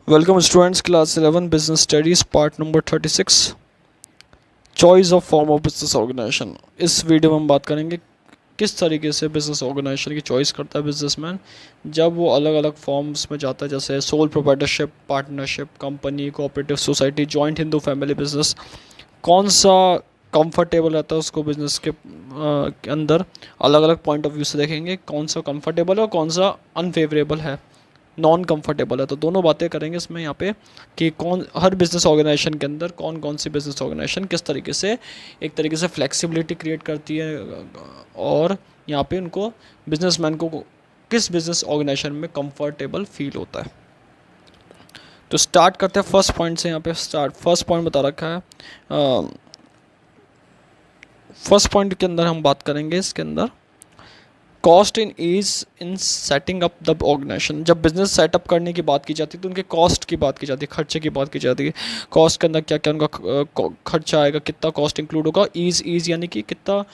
Welcome students, class 11 business studies part number 36, choice of form of business organisation. इस video में हम बात करेंगे किस तरीके से बिजनेस ऑर्गेनाइजेशन की चॉइस करता है बिजनेसमैन जब वो अलग अलग फॉर्म्स में जाता है, जैसे sole proprietorship, partnership, company, cooperative society, joint Hindu family business. कौन सा कंफर्टेबल रहता है उसको बिजनेस के अंदर अलग अलग पॉइंट ऑफ व्यू से देखेंगे कौन सा कंफर्टेबल है और कौन सा अनफेवरेबल है, नॉन कंफर्टेबल है। तो दोनों बातें करेंगे इसमें यहाँ पे कि कौन हर बिजनेस ऑर्गेनाइजेशन के अंदर कौन कौन सी बिजनेस ऑर्गेनाइजेशन किस तरीके से एक तरीके से फ्लेक्सिबिलिटी क्रिएट करती है और यहाँ पे उनको बिजनेसमैन को किस बिजनेस ऑर्गेनाइजेशन में कंफर्टेबल फील होता है। तो स्टार्ट करते हैं फर्स्ट पॉइंट से। यहाँ पे फर्स्ट पॉइंट बता रखा है। फर्स्ट पॉइंट के अंदर हम बात करेंगे इसके अंदर cost in ease in setting up the organisation. जब बिजनेस सेटअप करने की बात की जाती है तो उनके कॉस्ट की बात की जाती है, खर्चे की बात की जाती है। कॉस्ट के अंदर क्या क्या उनका खर्चा आएगा, कितना कॉस्ट इंक्लूड होगा। ईज यानी कि कितना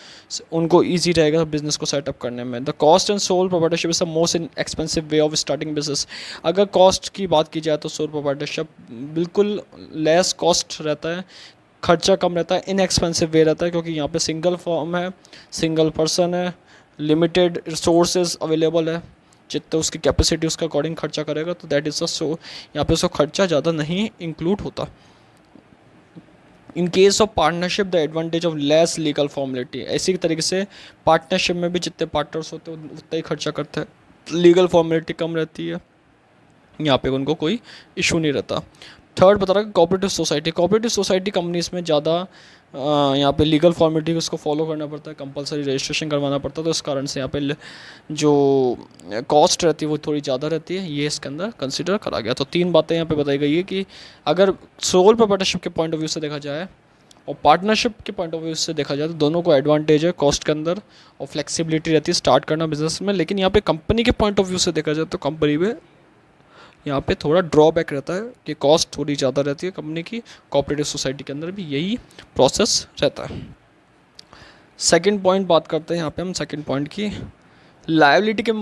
उनको ईजी रहेगा बिजनेस को सेटअप करने में। The cost and sole proprietorship is the most expensive way of starting business. अगर कॉस्ट की बात की जाए तो सोल प्रोप्राइटरशिप बिल्कुल लेस कॉस्ट रहता है, खर्चा कम रहता है, इनएक्सपेंसिव वे रहता है, क्योंकि यहाँ पे सिंगल फॉर्म है, सिंगल पर्सन है, लिमिटेड रिसोर्सेज अवेलेबल है, जितने उसकी कैपेसिटी उसके अकॉर्डिंग खर्चा करेगा। तो दैट इज़ अ सो यहाँ पे उसका खर्चा ज़्यादा नहीं इंक्लूड होता। In case of partnership the advantage of less legal formality. ऐसी तरीके से पार्टनरशिप में भी जितने पार्टनर्स होते हैं उतना ही खर्चा करते हैं, लीगल फॉर्मेलिटी कम रहती है, यहाँ पे उनको कोई इशू नहीं रहता। थर्ड बता रहा है cooperative society. Cooperative society companies में ज़्यादा यहाँ पे लीगल फॉर्मेलिटी उसको फॉलो करना पड़ता है, कंपलसरी रजिस्ट्रेशन करवाना पड़ता है। तो इस कारण से यहाँ पे जो कॉस्ट रहती है वो थोड़ी ज़्यादा रहती है, ये इसके अंदर कंसिडर करा गया। तो तीन बातें यहाँ पे बताई गई है कि अगर सोल प्रोप्राइटरशिप के पॉइंट ऑफ व्यू से देखा जाए और पार्टनरशिप के पॉइंट ऑफ व्यू से देखा जाए तो दोनों को एडवांटेज है कॉस्ट के अंदर और फ्लेक्सिबिलिटी रहती है स्टार्ट करना बिजनेस में। लेकिन यहाँ पे कंपनी के पॉइंट ऑफ व्यू से देखा जाए तो कंपनी में यहाँ पे थोड़ा ड्रॉबैक रहता है कि कॉस्ट थोड़ी ज़्यादा रहती है कंपनी की। कोऑपरेटिव सोसाइटी के अंदर भी यही प्रोसेस रहता है। सेकंड पॉइंट बात करते हैं यहाँ पे हम सेकंड पॉइंट की लायबिलिटी के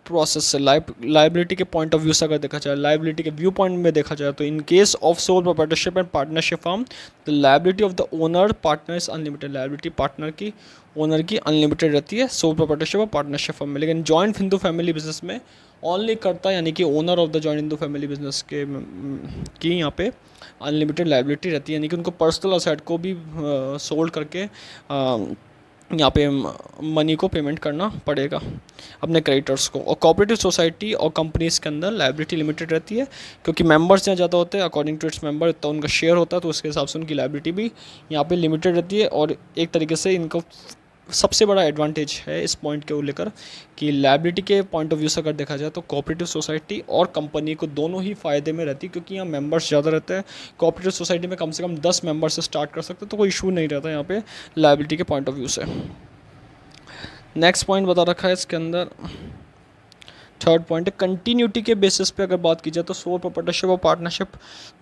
प्रोसेस से। लायबिलिटी के पॉइंट ऑफ व्यू से अगर देखा जाए, लायबिलिटी के व्यू पॉइंट में देखा जाए तो in case of sole proprietorship and partnership firm the liability of the owner partner is unlimited. Liability partner की ओनर की अनलिमिटेड रहती है सोल प्रोप्राइटरशिप और पार्टनरशिप फर्म में। लेकिन जॉइंट हिंदू फैमिली बिजनेस में ओनली करता है, यानी कि owner of the joint Hindu family business के की यहाँ पे अनलिमिटेड लायबिलिटी रहती है, यानी कि उनको पर्सनल असेट को भी सोल्ड करके यहाँ पे मनी को पेमेंट करना पड़ेगा अपने क्रेडिटर्स को। और कोऑपरेटिव सोसाइटी और कंपनीज के अंदर लायबिलिटी लिमिटेड रहती है, क्योंकि मेंबर्स यहाँ ज़्यादा होते हैं, अकॉर्डिंग टू इट्स मेंबर इतना उनका शेयर होता है, तो उसके हिसाब से उनकी लायबिलिटी भी यहाँ पे लिमिटेड रहती है। और एक तरीके से इनको सबसे बड़ा एडवांटेज है इस पॉइंट के लेकर कि लायबिलिटी के पॉइंट ऑफ व्यू से अगर देखा जाए तो कोऑपरेटिव सोसाइटी और कंपनी को दोनों ही फ़ायदे में रहती है, क्योंकि यहाँ मेंबर्स ज़्यादा रहते हैं। कोऑपरेटिव सोसाइटी में कम से कम 10 मेंबर से स्टार्ट कर सकते हैं, तो कोई इशू नहीं रहता यहाँ पे लायबिलिटी के पॉइंट ऑफ व्यू से। नेक्स्ट पॉइंट बता रखा है इसके अंदर, थर्ड पॉइंट है कंटिन्यूटी के बेसिस पे अगर बात की जाए तो सोल प्रोप्राइटरशिप और पार्टनरशिप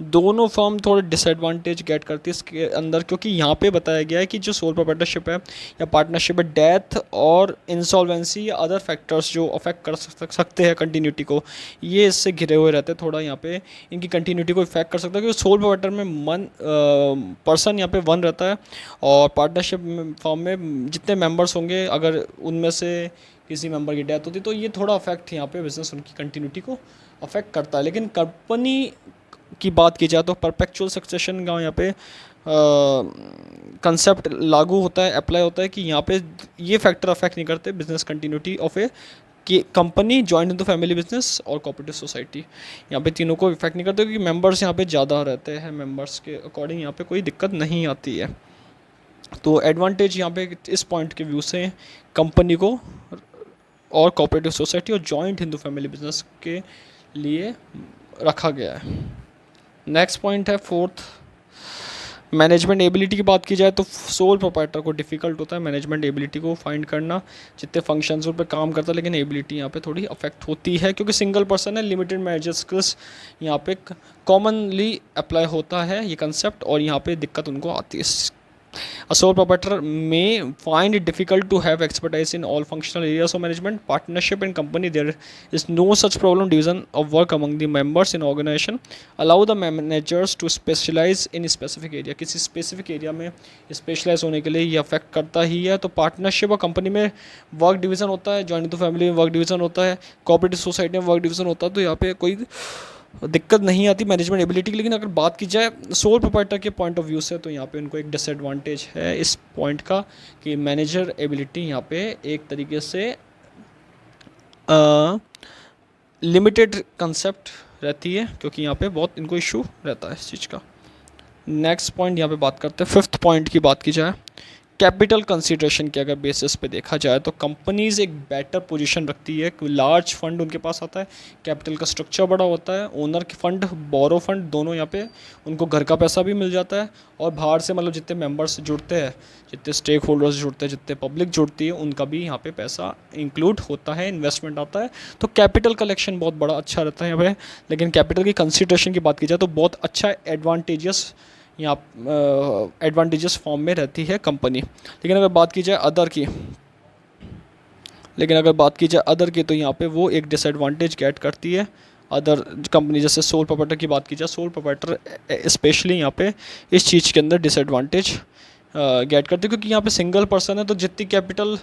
दोनों फर्म थोड़े डिसएडवांटेज गेट करती है इसके अंदर, क्योंकि यहाँ पे बताया गया है कि जो सोल प्रोप्राइटरशिप है या पार्टनरशिप है, डेथ और इंसॉल्वेंसी या अदर फैक्टर्स जो अफेक्ट कर सकते हैं कंटिन्यूटी को, ये इससे घिरे हुए रहते हैं। थोड़ा यहाँ पे इनकी कंटिन्यूटी को इफेक्ट कर सकता है, क्योंकि सोल प्रोप्राइटर में पर्सन यहाँ पे वन रहता है और पार्टनरशिप फर्म में जितने मेंबर्स होंगे अगर उनमें से किसी मेंबर की डेथ होती है तो ये थोड़ा अफेक्ट यहाँ पे बिजनेस उनकी कंटिन्यूटी को अफेक्ट करता है। लेकिन कंपनी की बात की जाए तो परपेचुअल सक्सेशन का यहाँ पे कंसेप्ट लागू होता है, अप्लाई होता है कि यहाँ पे ये फैक्टर अफेक्ट नहीं करते बिजनेस कंटिन्यूटी ऑफ ए कि company, joint into family business और कोऑपरेटिव सोसाइटी, यहाँ पे तीनों को इफेक्ट नहीं करते, क्योंकि मेंबर्स यहाँ पे ज़्यादा रहते हैं, मेंबर्स के अकॉर्डिंग यहाँ पे कोई दिक्कत नहीं आती है। तो एडवांटेज यहाँ पे इस पॉइंट के व्यू से कंपनी को और कोऑपरेटिव सोसाइटी और जॉइंट हिंदू फैमिली बिजनेस के लिए रखा गया है। नेक्स्ट पॉइंट है फोर्थ, मैनेजमेंट एबिलिटी की बात की जाए तो सोल प्रोप्राइटर को डिफ़िकल्ट होता है मैनेजमेंट एबिलिटी को फाइंड करना, जितने फंक्शंस उन पर काम करता है, लेकिन एबिलिटी यहाँ पे थोड़ी अफेक्ट होती है, क्योंकि सिंगल पर्सन है, लिमिटेड मैनेजर स्किल्स यहाँ पे कॉमनली अप्लाई होता है ये कंसेप्ट, और यहाँ पे दिक्कत उनको आती है A sole proprietor may find it difficult to have expertise in all functional areas of management, partnership, and company. There is no such problem. Division of work among the members in organization allow the managers to specialize in specific area. किसी specific area में specialize होने के लिए ये affect करता ही है. तो partnership और company में work division होता है, joint to family में work division होता है, cooperative society में work division होता है. तो यहाँ पे कोई दिक्कत नहीं आती मैनेजमेंट एबिलिटी की. लेकिन अगर बात की जाए सोल प्रोप्राइटर के पॉइंट ऑफ व्यू से तो यहाँ पे उनको एक डिसएडवांटेज है इस पॉइंट का कि मैनेजर एबिलिटी यहाँ पे एक तरीके से लिमिटेड कंसेप्ट रहती है, क्योंकि यहाँ पे बहुत इनको इशू रहता है इस चीज़ का. नेक्स्ट पॉइंट यहाँ पे बात करते हैं. फिफ्थ पॉइंट की बात की जाए कैपिटल कंसीडरेशन के अगर बेसिस पे देखा जाए तो कंपनीज एक बेटर पोजीशन रखती है. लार्ज फंड उनके पास आता है, कैपिटल का स्ट्रक्चर बड़ा होता है, ओनर के फंड, बोरो फंड दोनों यहाँ पे उनको घर का पैसा भी मिल जाता है. और बाहर से मतलब जितने मेंबर्स जुड़ते हैं, जितने स्टेक होल्डर्स जुड़ते हैं, जितने पब्लिक जुड़ती है, उनका भी यहाँ पे पैसा इंक्लूड होता है, इन्वेस्टमेंट आता है. तो कैपिटल कलेक्शन बहुत बड़ा अच्छा रहता है यहाँ पे. लेकिन कैपिटल की कंसीडरेशन की बात की जाए तो बहुत अच्छा एडवांटेजियस यहाँ एडवांटेजेस फॉर्म में रहती है कंपनी. लेकिन अगर बात की जाए अदर की तो यहाँ पे वो एक डिसएडवांटेज गेट करती है अदर कंपनी. जैसे सोल प्रोप्राइटर की बात की जाए, सोल प्रोप्राइटर स्पेशली यहाँ पे इस चीज़ के अंदर डिसएडवांटेज गेट करती है, क्योंकि यहाँ पे सिंगल पर्सन है. तो जितनी कैपिटल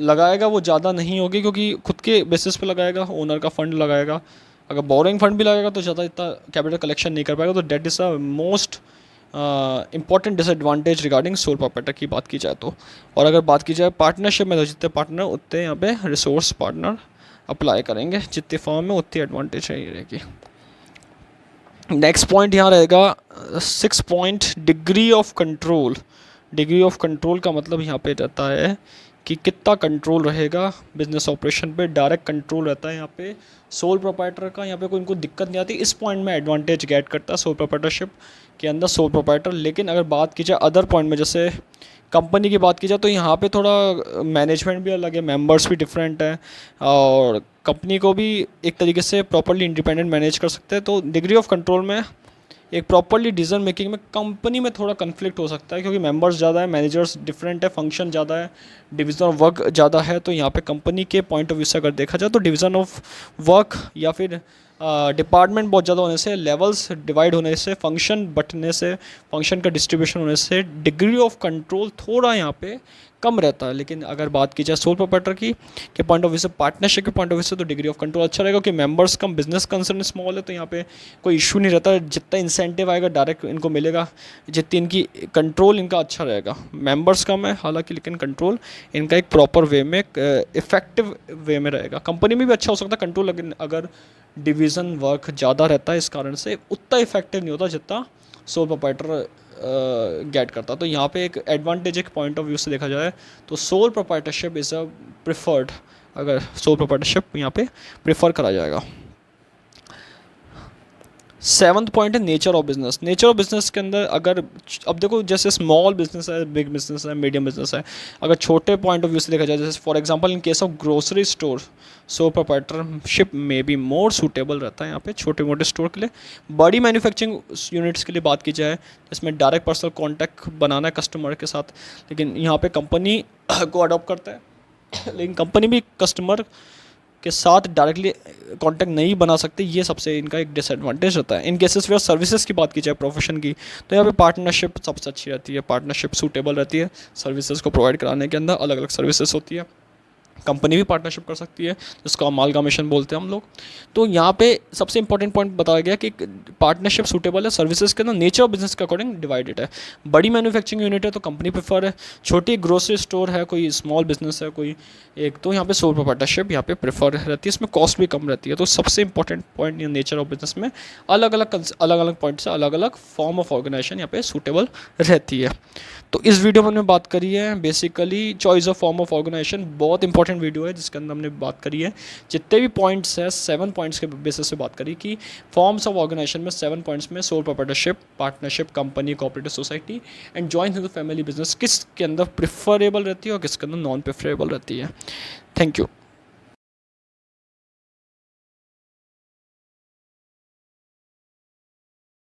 लगाएगा वो ज़्यादा नहीं होगी, क्योंकि खुद के बेसिस पे लगाएगा, ओनर का फंड लगाएगा. अगर बोरिंग फंड भी लगेगा तो ज़्यादा इतना कैपिटल कलेक्शन नहीं कर पाएगा. तो that is a most important disadvantage regarding sole proprietor की बात की जाए तो. और अगर बात की जाए पार्टनरशिप में तो जितने पार्टनर उतने यहाँ पे रिसोर्स पार्टनर अप्लाई करेंगे, जितनी फॉर्म में उतनी एडवांटेज रहेगी. नेक्स्ट पॉइंट यहाँ रहेगा 6 point degree of control. Degree of control का मतलब यहाँ पे रहता है कि कितना कंट्रोल रहेगा बिजनेस ऑपरेशन पे. डायरेक्ट कंट्रोल रहता है यहाँ पे सोल प्रोप्राइटर का. यहाँ पे कोई इनको दिक्कत नहीं आती. इस पॉइंट में एडवांटेज गेट करता है सोल प्रोप्राइटरशिप के अंदर सोल प्रोप्राइटर. लेकिन अगर बात की जाए अदर पॉइंट में, जैसे कंपनी की बात की जाए, तो यहाँ पे थोड़ा मैनेजमेंट भी अलग है, मेंबर्स भी डिफरेंट है, और कंपनी को भी एक तरीके से प्रॉपर्ली इंडिपेंडेंट मैनेज कर सकते हैं. तो डिग्री ऑफ कंट्रोल में एक प्रॉपर्ली डिसीजन मेकिंग में कंपनी में थोड़ा कन्फ्लिक्ट हो सकता है, क्योंकि मेंबर्स ज़्यादा है, मैनेजर्स डिफरेंट है, फंक्शन ज़्यादा है, डिवीज़न ऑफ वर्क ज़्यादा है. तो यहाँ पे कंपनी के पॉइंट ऑफ व्यू से अगर देखा जाए तो डिवीज़न ऑफ वर्क या फिर डिपार्टमेंट बहुत ज़्यादा होने से, लेवल्स डिवाइड होने से, फंक्शन बंटने से, फंक्शन का डिस्ट्रीब्यूशन होने से डिग्री ऑफ कंट्रोल थोड़ा यहाँ पे कम रहता है. लेकिन अगर बात की जाए सोल प्रोप्राइटर की के पॉइंट ऑफ व्यू से, पार्टनरशिप के पॉइंट ऑफ व्यू से, तो डिग्री ऑफ कंट्रोल अच्छा रहेगा, क्योंकि मेंबर्स कम, बिजनेस कंसर्न स्मॉल है. तो यहाँ पे कोई इशू नहीं रहता. जितना इंसेंटिव आएगा डायरेक्ट इनको मिलेगा, जितनी इनकी कंट्रोल इनका अच्छा रहेगा. मेंबर्स कम है हालांकि, लेकिन कंट्रोल इनका एक प्रॉपर वे में, इफेक्टिव वे में रहेगा. कंपनी में भी अच्छा हो सकता है कंट्रोल, लेकिन अगर डिवीज़न वर्क ज़्यादा रहता है इस कारण से उतना इफेक्टिव नहीं होता जितना सोल प्रोप्राइटर गेट करता. तो यहाँ पे एक एडवांटेज, एक पॉइंट ऑफ व्यू से देखा जाए तो sole proprietorship is a preferred. अगर सोल प्रोप्राइटरशिप यहाँ पे प्रिफर करा जाएगा. 7th पॉइंट है nature of business. Nature of business के अंदर अगर अब देखो, जैसे स्मॉल बिजनेस है, बिग बिजनेस है, मीडियम बिजनेस है. अगर छोटे पॉइंट ऑफ व्यू से देखा जाए, जैसे for example in case of grocery store, so proprietorship में भी मोर सूटेबल रहता है यहाँ पे छोटे मोटे स्टोर के लिए. बड़ी मैन्युफैक्चरिंग यूनिट्स के लिए बात की जाए, इसमें डायरेक्ट पर्सनल कॉन्टैक्ट बनाना है कस्टमर के साथ, लेकिन यहाँ पे कंपनी को अडॉप्ट करता है. लेकिन कंपनी भी कस्टमर के साथ डायरेक्टली कांटेक्ट नहीं बना सकते. ये सबसे इनका एक डिसएडवांटेज होता है. इन केसेस में सर्विसेज की बात की जाए, प्रोफेशन की, तो यहाँ पे पार्टनरशिप सबसे अच्छी रहती है. पार्टनरशिप सूटेबल रहती है सर्विसेज को प्रोवाइड कराने के अंदर. अलग अलग सर्विसेज होती है, कंपनी भी पार्टनरशिप कर सकती है, जिसको अमालगामेशन बोलते हैं हम लोग. तो यहाँ पे सबसे इंपॉर्टेंट पॉइंट बताया गया कि पार्टनरशिप सूटेबल है. सर्विसेज के अंदर नेचर ऑफ बिजनेस के अकॉर्डिंग डिवाइडेड है. बड़ी मैन्युफैक्चरिंग यूनिट है तो कंपनी प्रेफर है. छोटी ग्रोसरी स्टोर है, कोई स्मॉल बिजनेस है कोई एक, तो यहाँ पे सोल प्रोप्राइटरशिप यहाँ पे प्रेफर रहती है. इसमें कॉस्ट भी कम रहती है. तो सबसे important point nature of business में अलग अलग पॉइंट से अलग अलग फॉर्म ऑफ ऑर्गेनाइजेशन यहाँ पे सूटेबल रहती है. तो इस वीडियो में हमने बात करी है basically choice of form of organisation. बहुत इंपॉर्टेंट वीडियो है जिसके अंदर हमने बात करी है जितने भी पॉइंट्स है, 7 पॉइंट्स के बेसिस से बात करी कि फॉर्म्स ऑफ ऑर्गेनाइजेशन में 7 पॉइंट्स में sole proprietorship, partnership, company, cooperative society and joint Hindu family business किस के अंदर प्रेफरेबल रहती है और किसके अंदर नॉन प्रेफरेबल रहती है. Thank you.